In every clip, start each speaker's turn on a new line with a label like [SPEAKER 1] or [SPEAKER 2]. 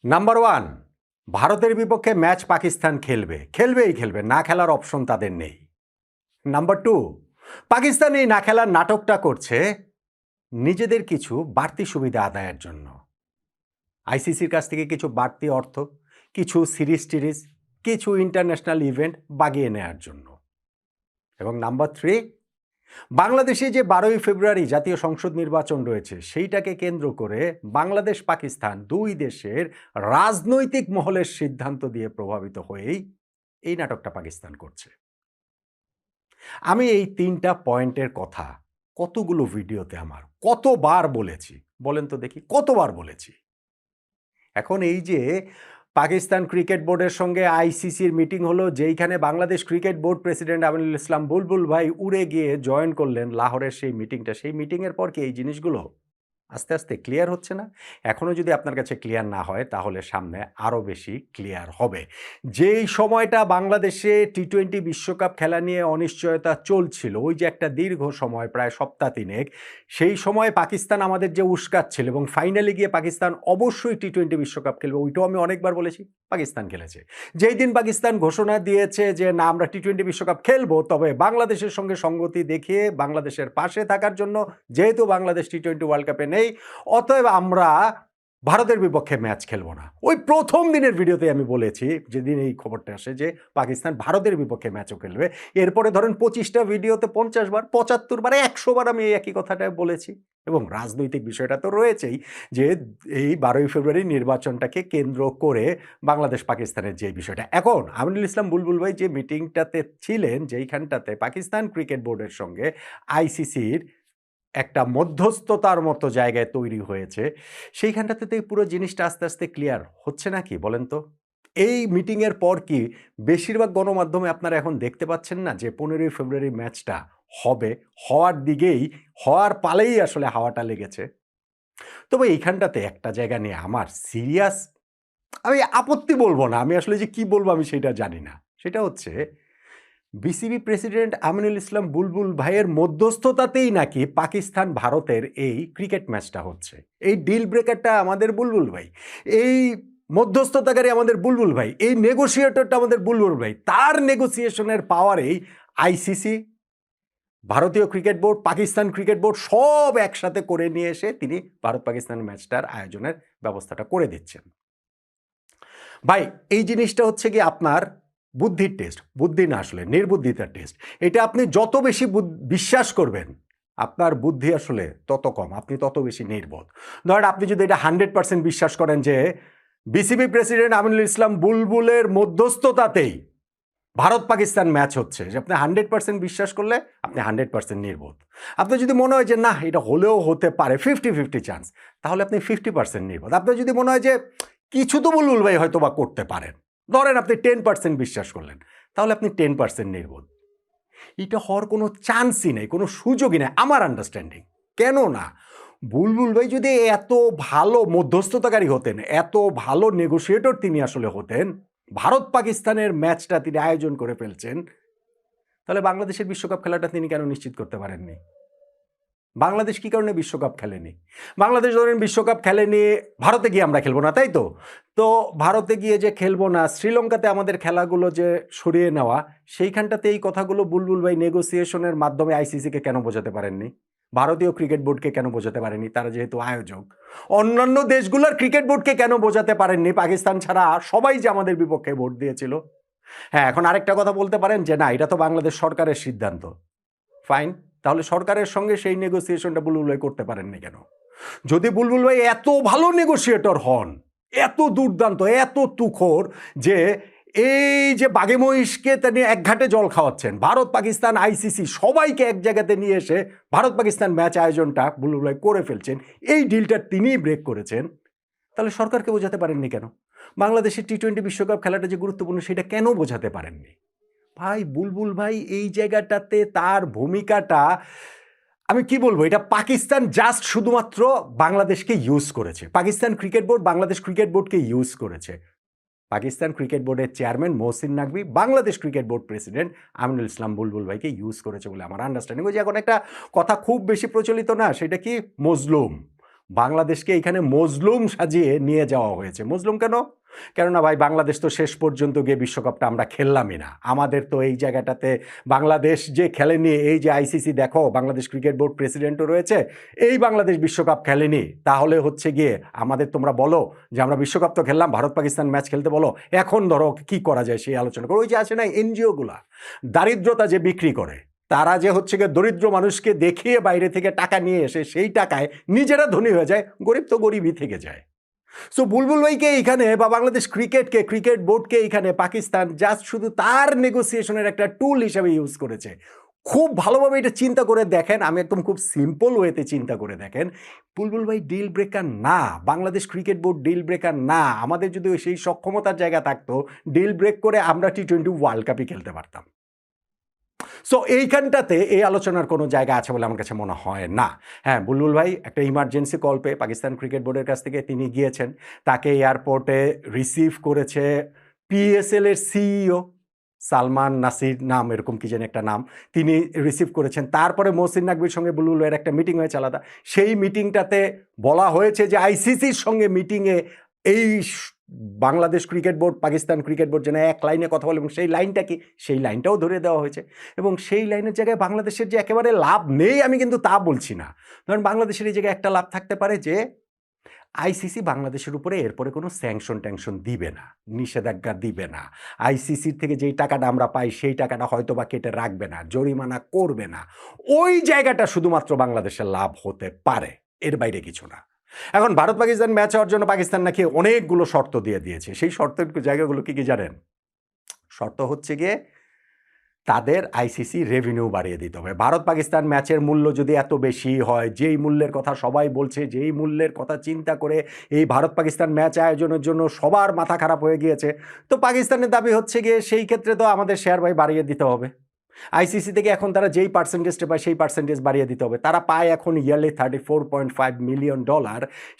[SPEAKER 1] Number one, ভারতের বিপক্ষে match Pakistan খেলবে, না খেলার অপশন তাদের নেই। নাম্বার টু, পাকিস্তান এই না খেলার নাটকটা করছে নিজেদের কিছু বাড়তি সুবিধা আদায়ের জন্য, আইসিসির কাছ থেকে কিছু বাড়তি অর্থ, কিছু সিরিজ কিছু ইন্টারন্যাশনাল ইভেন্ট বাগিয়ে নেওয়ার জন্য। এবং নাম্বার থ্রি, বাংলাদেশে যে 12ই ফেব্রুয়ারি জাতীয় সংসদ নির্বাচন রয়েছে সেইটাকে কেন্দ্র করে বাংলাদেশ পাকিস্তান দুই দেশের রাজনৈতিক মহলের সিদ্ধান্ত দিয়ে প্রভাবিত হয়েই এই নাটকটা পাকিস্তান করছে। আমি এই তিনটা পয়েন্টের কথা কতগুলো ভিডিওতে আমার কতবার বলেছি বলেন তো দেখি, কতবার বলেছি। এখন এই যে পাকিস্তান ক্রিকেট বোর্ডের সঙ্গে আইসিসির মিটিং হলো, যেইখানে Bangladesh cricket board president Aminul Islam Bulbul ভাই উড়ে গিয়ে জয়েন করলেন লাহোরের সেই মিটিংটা, সেই মিটিংয়ের পর কি এই জিনিসগুলো আস্তে আস্তে ক্লিয়ার হচ্ছে না? এখনও যদি আপনার কাছে ক্লিয়ার না হয় তাহলে সামনে আরও বেশি ক্লিয়ার হবে। যেই সময়টা বাংলাদেশে টি-20 বিশ্বকাপ খেলা নিয়ে অনিশ্চয়তা চলছিল, ওই যে একটা দীর্ঘ সময় প্রায় সপ্তাহ তিনেক, সেই সময় পাকিস্তান আমাদের যে উস্কাচ্ছিল এবং ফাইনালে গিয়ে পাকিস্তান অবশ্যই টি-20 বিশ্বকাপ খেলবে, ওইটাও আমি অনেকবার বলেছি, পাকিস্তান খেলেছে। যেই দিন পাকিস্তান ঘোষণা দিয়েছে যে না আমরা টি-20 বিশ্বকাপ খেলবো, তবে বাংলাদেশের সঙ্গে সঙ্গতি দেখিয়ে বাংলাদেশের পাশে থাকার জন্য, যেহেতু বাংলাদেশ টি-20 ওয়ার্ল্ড কাপে নেই, অতএব আমরা ভারতের বিপক্ষে ম্যাচ খেলবো না। ওই প্রথম দিনের ভিডিওতে আমি বলেছি, যেদিন এই খবরটা আসে যে পাকিস্তান ভারতের বিপক্ষে ম্যাচও খেলবে, এরপরে ধরেন 25টা ভিডিওতে 50 বার, 75 বার, 100 বার আমি এই একই কথাটা বলেছি। এবং রাজনৈতিক বিষয়টা তো রয়েছেই, যে এই 12ই ফেব্রুয়ারি নির্বাচনটাকে কেন্দ্র করে বাংলাদেশ পাকিস্তানের যে বিষয়টা। এখন আমিনুল ইসলাম বুলবুল ভাই যে মিটিংটাতে ছিলেন, যেইখানটাতে পাকিস্তান ক্রিকেট বোর্ডের সঙ্গে আইসিসির একটা মধ্যস্থতার মতো জায়গায় তৈরি হয়েছে, সেইখানটাতে তো এই পুরো জিনিসটা আস্তে আস্তে ক্লিয়ার হচ্ছে নাকি বলেন তো? এই মিটিংয়ের পর কি বেশিরভাগ গণমাধ্যমে আপনারা এখন দেখতে পাচ্ছেন না যে 15ই ফেব্রুয়ারি ম্যাচটা হবে, হওয়ার দিকেই, হওয়ার পালেই আসলে হাওয়াটা লেগেছে। তবে এইখানটাতে একটা জায়গা নিয়ে আমার সিরিয়াস, আমি আপত্তি বলবো না, আমি আসলে যে কি বলবো আমি সেটা জানি না। সেটা হচ্ছে বিসিবি প্রেসিডেন্ট আমিনুল ইসলাম বুলবুল ভাইয়ের মধ্যস্থতাতেই নাকি পাকিস্তান ভারতের এই ক্রিকেট ম্যাচটা হচ্ছে। এই ডিল ব্রেকারটা আমাদের বুলবুল ভাই, এই মধ্যস্থতাকারী আমাদের বুলবুল ভাই, এই নেগোসিয়েটরটা আমাদের বুলবুল ভাই। তার নেগোসিয়েশনের পাওয়ারেই আইসিসি, ভারতীয় cricket board, Pakistan cricket board সব একসাথে করে নিয়ে এসে তিনি ভারত পাকিস্তান ম্যাচটার আয়োজনের ব্যবস্থাটা করে দিচ্ছেন। ভাই এই জিনিসটা হচ্ছে কি আপনার বুদ্ধির টেস্ট, বুদ্ধি না আসলে নির্বুদ্ধিতার টেস্ট। এটা আপনি যত বেশি বিশ্বাস করবেন আপনার বুদ্ধি আসলে তত কম, আপনি তত বেশি নির্বোধ। ধরেন আপনি যদি এটা 100% বিশ্বাস করেন যে বিসিবি প্রেসিডেন্ট আমিনুল ইসলাম বুলবুলের মধ্যস্থতাতেই ভারত পাকিস্তান ম্যাচ হচ্ছে, যে আপনি 100% বিশ্বাস করলে আপনি 100% নির্বোধ। আপনি যদি মনে হয় যে না এটা হলেও হতে পারে 50-50 চান্স, তাহলে আপনি 50% নির্বোধ। আপনার যদি মনে হয় যে কিছু তো বুলবুল ভাই হয়তো বা করতে পারেন, ধরেন আপনি 10% বিশ্বাস করলেন, তাহলে আপনি 10% নির্বোধ। এটা হওয়ার কোনো চান্সই নেই, কোনো সুযোগই নেই আমার আন্ডারস্ট্যান্ডিং। কেন না, বুলবুল ভাই যদি এত ভালো মধ্যস্থতাকারী হতেন, এত ভালো নেগোসিয়েটর তিনি আসলে হতেন, ভারত পাকিস্তানের ম্যাচটা তিনি আয়োজন করে ফেলছেন, তাহলে বাংলাদেশের বিশ্বকাপ খেলাটা তিনি কেন নিশ্চিত করতে পারেননি? বাংলাদেশ কি কারণে বিশ্বকাপ খেলেনি? বাংলাদেশ ধরেন বিশ্বকাপ খেলেনি, ভারতে গিয়ে আমরা খেলবো না, তাই তো? তো ভারতে গিয়ে যে খেলবো না, শ্রীলঙ্কাতে আমাদের খেলাগুলো যে সরিয়ে নেওয়া, সেইখানটাতে এই কথাগুলো বুলবুল ভাই নেগোসিয়েশনের মাধ্যমে আইসিসিকে কেন বোঝাতে পারেননি? ভারতীয় ক্রিকেট বোর্ডকে কেন বোঝাতে পারেননি, তারা যেহেতু আয়োজক? অন্যান্য দেশগুলোর ক্রিকেট বোর্ডকে কেন বোঝাতে পারেননি, পাকিস্তান ছাড়া সবাই যে আমাদের বিপক্ষে ভোট দিয়েছিল? হ্যাঁ, এখন আরেকটা কথা বলতে পারেন যে না এটা তো বাংলাদেশ সরকারের সিদ্ধান্ত। ফাইন, তাহলে সরকারের সঙ্গে সেই নেগোসিয়েশনটা বুলবুল ভাই করতে পারেননি কেন? যদি বুলবুল ভাই এত ভালো নেগোসিয়েটর হন, এত দুর্দান্ত, এত তুখোর, যে এই যে বাঘে মহিষকে তিনি এক ঘাটে জল খাওয়াচ্ছেন, ভারত পাকিস্তান আইসিসি সবাইকে এক জায়গাতে নিয়ে এসে ভারত পাকিস্তান ম্যাচ আয়োজনটা বুলবুল ভাই করে ফেলছেন, এই ডিলটা তিনিই ব্রেক করেছেন, তাহলে সরকারকে বোঝাতে পারেননি কেন? বাংলাদেশের টি-20 বিশ্বকাপ খেলাটা যে গুরুত্বপূর্ণ সেটা কেন বোঝাতে পারেননি? ভাই বুলবুল ভাই এই জায়গাটাতে তার ভূমিকাটা, আমি কি বলবো, এটা পাকিস্তান জাস্ট শুধুমাত্র বাংলাদেশকে ইউজ করেছে, Pakistan cricket board Bangladesh cricket বোর্ডকে ইউজ করেছে। পাকিস্তান ক্রিকেট বোর্ডের chairman Mohsin Naqvi Bangladesh cricket board president Aminul Islam Bulbul ভাইকে ইউজ করেছে বলে আমার আন্ডারস্ট্যান্ডিং। ওই যে এখন একটা কথা খুব বেশি প্রচলিত না, সেটা কি, মজলুম। বাংলাদেশকে এখানে মজলুম সাজিয়ে নিয়ে যাওয়া হয়েছে। মজলুম কেন? কেননা ভাই বাংলাদেশ তো শেষ পর্যন্ত গিয়ে বিশ্বকাপটা আমরা খেললামই না। আমাদের তো এই জায়গাটাতে বাংলাদেশ যে খেলেনি, এই যে আইসিসি দেখো বাংলাদেশ ক্রিকেট বোর্ড প্রেসিডেন্টও রয়েছে, এই বাংলাদেশ বিশ্বকাপ খেলেনি, তাহলে হচ্ছে গিয়ে আমাদের তোমরা বলো যে আমরা বিশ্বকাপ তো খেললাম, ভারত পাকিস্তান ম্যাচ খেলতে বলো, এখন ধরো কি করা যায় সেই আলোচনা করো। ওই যে আছে না এনজিওগুলা দারিদ্রতা যে বিক্রি করে, তারা যে হচ্ছে গিয়ে দরিদ্র মানুষকে দেখিয়ে বাইরে থেকে টাকা নিয়ে এসে সেই টাকায় নিজেরা ধনী হয়ে যায়, গরিব তো গরিবই থেকে যায়। সো বুলবুল ভাইকে এইখানে বা বাংলাদেশ ক্রিকেটকে, ক্রিকেট বোর্ডকে এইখানে পাকিস্তান জাস্ট শুধু তার নেগোসিয়েশনের একটা টুল হিসেবে ইউজ করেছে। খুব ভালোভাবে এটা চিন্তা করে দেখেন, আমি একদম খুব সিম্পল ওয়েতে চিন্তা করে দেখেন, বুলবুল ভাই ডিল ব্রেকার না, Bangladesh cricket board deal breaker না। আমাদের যদি সেই সক্ষমতার জায়গা থাকতো, ডিল ব্রেক করে আমরা টি-20 ওয়ার্ল্ড কাপই খেলতে পারতাম। সো এইখানটাতে এই আলোচনার কোনো জায়গা আছে বলে আমার কাছে মনে হয় না। হ্যাঁ, বুলবুল ভাই একটা ইমার্জেন্সি কল পেয়ে পাকিস্তান ক্রিকেট বোর্ডের কাছ থেকে তিনি গিয়েছেন। তাকে এয়ারপোর্টে রিসিভ করেছে পিএসএল এর সিইও সালমান নাসির নাম, এরকম কি যেন একটা নাম, তিনি রিসিভ করেছেন। তারপরে মহসিন নাকভির সঙ্গে বুলবুল ভাইয়ের একটা মিটিং হয়েছে আলাদা। সেই মিটিংটাতে বলা হয়েছে যে আইসিসির সঙ্গে মিটিংয়ে এই Bangladesh cricket board, Pakistan cricket board যেন এক লাইনে কথা বলে, এবং সেই লাইনটা কি, সেই লাইনটাও ধরে দেওয়া হয়েছে। এবং সেই লাইনের জায়গায় বাংলাদেশের যে একেবারে লাভ নেই আমি কিন্তু তা বলছি না, কারণ বাংলাদেশের এই জায়গায় একটা লাভ থাকতে পারে যে আইসিসি বাংলাদেশের উপরে এরপরে কোনো স্যাংশন ট্যাংশন দিবে না, নিষেধাজ্ঞা দিবে না। আইসিসির থেকে যেই টাকাটা আমরা পাই সেই টাকাটা হয়তো বা কেটে রাখবে না, জরিমানা করবে না। ওই জায়গাটা শুধুমাত্র বাংলাদেশের লাভ হতে পারে, এর বাইরে কিছু না। এখন ভারত পাকিস্তান ম্যাচ হওয়ার জন্য পাকিস্তান নাকি অনেকগুলো শর্ত দিয়ে দিয়েছে। সেই শর্তের জায়গাগুলো কি কি জানেন? শর্ত হচ্ছে গিয়ে তাদের আইসিসি রেভিনিউ বাড়িয়ে দিতে হবে। ভারত পাকিস্তান ম্যাচের মূল্য যদি এত বেশি হয়, যেই মূল্যের কথা সবাই বলছে, যেই মূল্যের কথা চিন্তা করে এই ভারত পাকিস্তান ম্যাচ আয়োজনের জন্য সবার মাথা খারাপ হয়ে গিয়েছে, তো পাকিস্তানের দাবি হচ্ছে গিয়ে সেই ক্ষেত্রে তো আমাদের শেয়ার ভাই বাড়িয়ে দিতে হবে। আইসিসি থেকে এখন তারা যেই পার্সেন্টেজটা পায় সেই পার্সেন্টেজ বাড়িয়ে দিতে হবে। তারা পায় এখন ইয়ারলি $34.5 মিলিয়ন,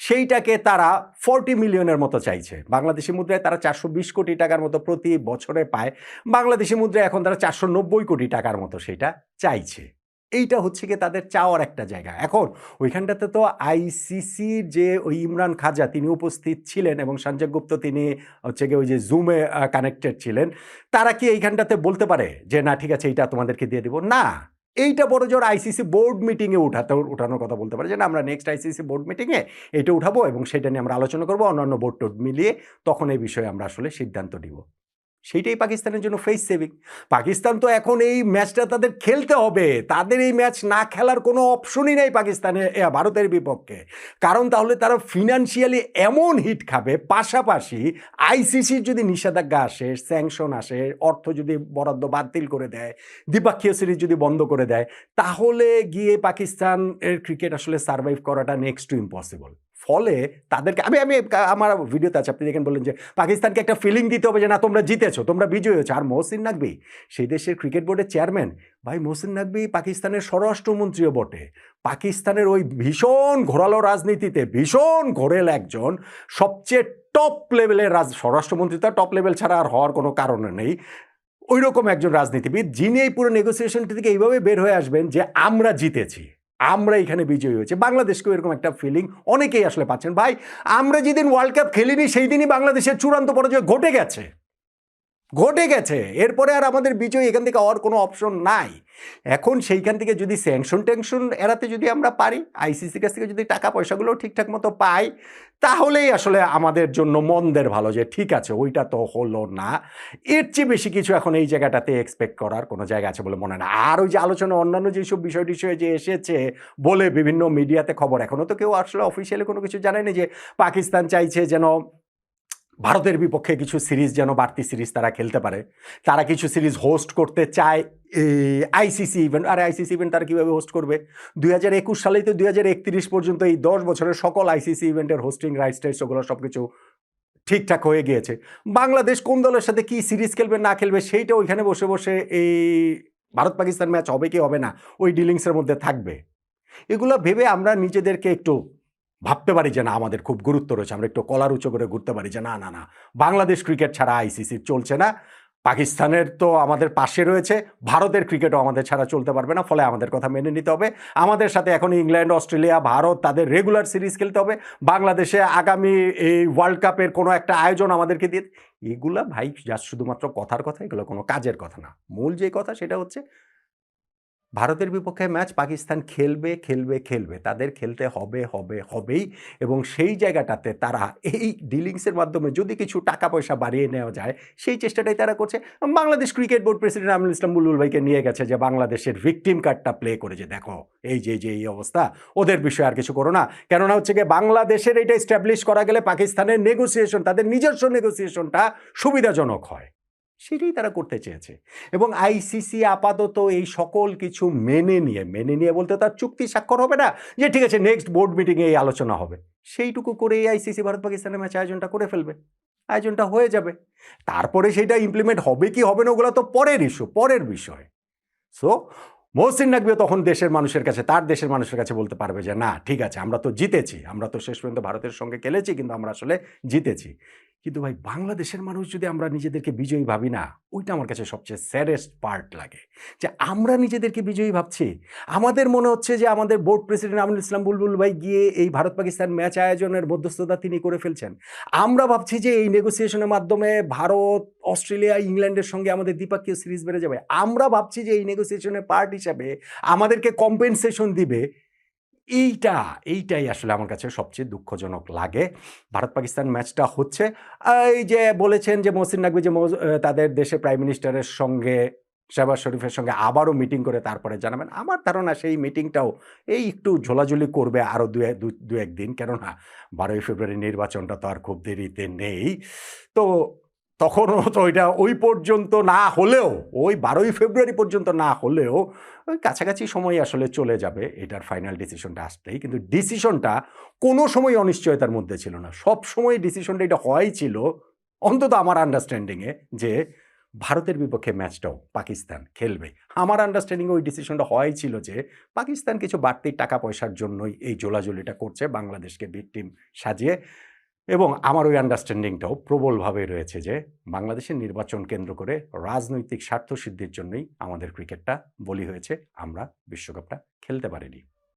[SPEAKER 1] সেইটাকে তারা 40 মিলিয়নের মতো চাইছে। বাংলাদেশি মুদ্রায় তারা 420 কোটি টাকার মতো প্রতি বছরে পায়, বাংলাদেশি মুদ্রায় এখন তারা 490 কোটি টাকার মতো সেটা চাইছে। এইটা হচ্ছে গিয়ে তাদের চাওয়ার একটা জায়গা। এখন ওইখানটাতে তো আইসিসির যে ওই ইমরান খাজা তিনি উপস্থিত ছিলেন, এবং সঞ্জয় গুপ্ত তিনি হচ্ছে গিয়ে ওই যে জুমে কানেক্টেড ছিলেন। তারা কি এইখানটাতে বলতে পারে যে না ঠিক আছে এইটা তোমাদেরকে দিয়ে দিব? না, এইটা বড় জোর আইসিসি বোর্ড মিটিংয়ে উঠানোর কথা বলতে পারে যে না আমরা নেক্সট আইসিসি বোর্ড মিটিংয়ে এটা উঠাবো এবং সেটা নিয়ে আমরা আলোচনা করবো, অন্যান্য বোর্ড টোড মিলিয়ে তখন এই বিষয়ে আমরা আসলে সিদ্ধান্ত নিব। সেইটাই পাকিস্তানের জন্য ফেস সেভিং। পাকিস্তান তো এখন এই ম্যাচটা তাদের খেলতে হবে, তাদের এই ম্যাচ না খেলার কোনো অপশনই নেই পাকিস্তানের ভারতের বিপক্ষে। কারণ তাহলে তারা ফিনান্সিয়ালি এমন হিট খাবে, পাশাপাশি আইসিসির যদি নিষেধাজ্ঞা আসে, স্যাংশন আসে, অর্থ যদি বরাদ্দ বাতিল করে দেয়, দ্বিপাক্ষীয় সিরিজ যদি বন্ধ করে দেয়, তাহলে গিয়ে পাকিস্তানের ক্রিকেট আসলে সার্ভাইভ করাটা নেক্সট টু ইম্পসিবল। ফলে তাদেরকে আমি আমি আমার ভিডিওতে আছে, আপনি দেখেন বললেন যে পাকিস্তানকে একটা ফিলিং দিতে হবে যে না তোমরা জিতেছো, তোমরা বিজয়ী হয়েছো। আর মহসিন নাকভি সেই দেশের ক্রিকেট বোর্ডের চেয়ারম্যান, ভাই মহসিন নাকভি পাকিস্তানের স্বরাষ্ট্রমন্ত্রীও বটে। পাকিস্তানের ওই ভীষণ ঘোরালো রাজনীতিতে ভীষণ ঘোরেল একজন, সবচেয়ে টপ লেভেলের স্বরাষ্ট্রমন্ত্রী, তো টপ লেভেল ছাড়া আর হওয়ার কোনো কারণ নেই, ওই রকম একজন রাজনীতিবিদ, যিনি এই পুরো নেগোসিয়েশনটি থেকে এইভাবে বের হয়ে আসবেন যে আমরা জিতেছি, আমরা এখানে বিজয়ী হয়েছে। বাংলাদেশকেও এরকম একটা ফিলিং অনেকেই আসলে পাচ্ছেন। ভাই আমরা যেদিন ওয়ার্ল্ড কাপ খেলিনি সেই দিনই বাংলাদেশের চূড়ান্ত পরাজয় ঘটে গেছে। এরপরে আর আমাদের বিজয় এখান থেকে হওয়ার কোনো অপশন নাই। এখন সেইখান থেকে যদি স্যাংশন ট্যাংশন এড়াতে যদি আমরা পারি, আইসিসির কাছ থেকে যদি টাকা পয়সাগুলো ঠিকঠাক মতো পাই, তাহলেই আসলে আমাদের জন্য মন্দের ভালো, যে ঠিক আছে ওইটা তো হলো না। এর চেয়ে বেশি কিছু এখন এই জায়গাটাতে এক্সপেক্ট করার কোনো জায়গা আছে বলে মনে হয় না। আর ওই যে আলোচনা অন্যান্য যেসব বিষয় টিষয় যে এসেছে বলে বিভিন্ন মিডিয়াতে খবর, এখনও তো কেউ আসলে অফিসিয়ালি কোনো কিছু জানেনি যে পাকিস্তান চাইছে যেন ভারতের বিপক্ষে কিছু সিরিজ, যেন বাড়তি সিরিজ তারা খেলতে পারে, তারা কিছু সিরিজ হোস্ট করতে চায় আইসিসি ইভেন্ট। আর আইসিসি ইভেন্ট তারা কীভাবে হোস্ট করবে? 2021 সালেই তো 2031 পর্যন্ত এই 10 বছরের সকল আইসিসি ইভেন্টের হোস্টিং রাইটস টাইটস ওগুলো সব কিছু ঠিকঠাক হয়ে গিয়েছে। বাংলাদেশ কোন দলের সাথে কি সিরিজ খেলবে না খেলবে সেইটা ওইখানে বসে বসে এই ভারত পাকিস্তান ম্যাচ হবে কি হবে না ওই ডিলিংসের মধ্যে থাকবে। এগুলো ভেবে আমরা নিজেদেরকে একটু ভাবতে পারি যে না আমাদের খুব গুরুত্ব রয়েছে, আমরা একটু কলার উঁচু করে ঘুরতে পারি যে না না না বাংলাদেশ ক্রিকেট ছাড়া আইসিসি চলছে না, পাকিস্তানের তো আমাদের পাশে রয়েছে, ভারতের ক্রিকেটও আমাদের ছাড়া চলতে পারবে না, ফলে আমাদের কথা মেনে নিতে হবে। আমাদের সাথে এখন ইংল্যান্ড, অস্ট্রেলিয়া, ভারত তাদের রেগুলার সিরিজ খেলতে হবে। বাংলাদেশে আগামী এই ওয়ার্ল্ড কাপের কোনো একটা আয়োজন আমাদেরকে দিয়ে, এগুলা ভাই জাস্ট শুধুমাত্র কথার কথা, এগুলো কোনো কাজের কথা না। মূল যে কথা সেটা হচ্ছে ভারতের বিপক্ষে ম্যাচ পাকিস্তান খেলবে, খেলবে, খেলবে। তাদের খেলতে হবে, হবে, হবেই, এবং সেই জায়গাটাতে তারা এই ডিলিংসের মাধ্যমে যদি কিছু টাকা পয়সা বাড়িয়ে নেওয়া যায়, সেই চেষ্টাটাই তারা করছে। Bangladesh cricket board president Aminul Islam Bulbul ভাইকে নিয়ে গেছে যে বাংলাদেশের ভিকটিম কার্ডটা প্লে করে, যে দেখো যে এই অবস্থা, ওদের বিষয়ে আর কিছু করো না। কেননা হচ্ছে গিয়ে বাংলাদেশের এটা এস্টাবলিশ করা গেলে পাকিস্তানের নেগোসিয়েশন, তাদের নিজস্ব নেগোসিয়েশনটা সুবিধাজনক হয়। সেটাই তারা করতে চেয়েছে, এবং আইসিসি আপাতত এই সকল কিছু মেনে নিয়ে বলতে তার চুক্তি স্বাক্ষর হবে না, যে ঠিক আছে নেক্সট বোর্ড মিটিংয়ে এই আলোচনা হবে, সেইটুকু করে এই আইসিসি ভারত পাকিস্তানের ম্যাচ আয়োজনটা করে ফেলবে, আয়োজনটা হয়ে যাবে। তারপরে সেটা ইমপ্লিমেন্ট হবে কি হবে না, ওগুলো তো পরের ইস্যু, পরের বিষয়। সো মহসিন নাকভিও তখন দেশের মানুষের কাছে, তার দেশের মানুষের কাছে বলতে পারবে যে না ঠিক আছে, আমরা তো জিতেছি, আমরা তো শেষ পর্যন্ত ভারতের সঙ্গে খেলেছি, কিন্তু আমরা আসলে জিতেছি। কিন্তু ভাই বাংলাদেশের মানুষ যদি আমরা নিজেদেরকে বিজয়ী ভাবি না, ওইটা আমার কাছে সবচেয়ে স্যাডেস্ট পার্ট লাগে, যে আমরা নিজেদেরকে বিজয়ী ভাবছি। আমাদের মনে হচ্ছে যে আমাদের বোর্ড প্রেসিডেন্ট আমিনুল ইসলাম বুলবুল ভাই গিয়ে এই ভারত পাকিস্তান ম্যাচ আয়োজনের মধ্যস্থতা তিনি করে ফেলছেন। আমরা ভাবছি যে এই নেগোসিয়েশনের মাধ্যমে ভারত, অস্ট্রেলিয়া, ইংল্যান্ডের সঙ্গে আমাদের দ্বিপাক্ষীয় সিরিজ বেড়ে যাবে। আমরা ভাবছি যে এই নেগোসিয়েশনের পার্ট হিসাবে আমাদেরকে কম্পেনসেশন দিবে। এইটাই আসলে আমার কাছে সবচেয়ে দুঃখজনক লাগে। ভারত পাকিস্তান ম্যাচটা হচ্ছে, এই যে বলেছেন যে মহসিন নাকভি যে তাদের দেশের প্রাইম মিনিস্টারের সঙ্গে, শেহবাজ শরীফের সঙ্গে আবারও মিটিং করে তারপরে জানাবেন। আমার ধারণা সেই মিটিংটাও এই একটু ঝোলাঝুলি করবে আরও দু একদিন, কেননা 12ই ফেব্রুয়ারি নির্বাচনটা তো আর খুব দেরিতে নেই। তো তখনও তো ওইটা ওই পর্যন্ত না হলেও, ওই 12ই ফেব্রুয়ারি পর্যন্ত না হলেও ওই কাছাকাছি সময় আসলে চলে যাবে এটার ফাইনাল ডিসিশনটা আসতেই। কিন্তু ডিসিশনটা কোনো সময় অনিশ্চয়তার মধ্যে ছিল না, সব সময় ডিসিশনটা এটা হওয়াই ছিল, অন্তত আমার আন্ডারস্ট্যান্ডিংয়ে, যে ভারতের বিপক্ষে ম্যাচটাও পাকিস্তান খেলবে। আমার আন্ডারস্ট্যান্ডিংয়ে ওই ডিসিশনটা হওয়াই ছিল যে পাকিস্তান কিছু বাড়তি টাকা পয়সার জন্যই এই জোলাজুলিটা করছে, বাংলাদেশকে ভিকটিম সাজিয়ে। এবং আমার ওই আন্ডারস্ট্যান্ডিংটাও প্রবলভাবে রয়েছে যে বাংলাদেশের নির্বাচন কেন্দ্র করে রাজনৈতিক স্বার্থসিদ্ধির জন্যই আমাদের ক্রিকেটটা বলি হয়েছে, আমরা বিশ্বকাপটা খেলতে পারিনি।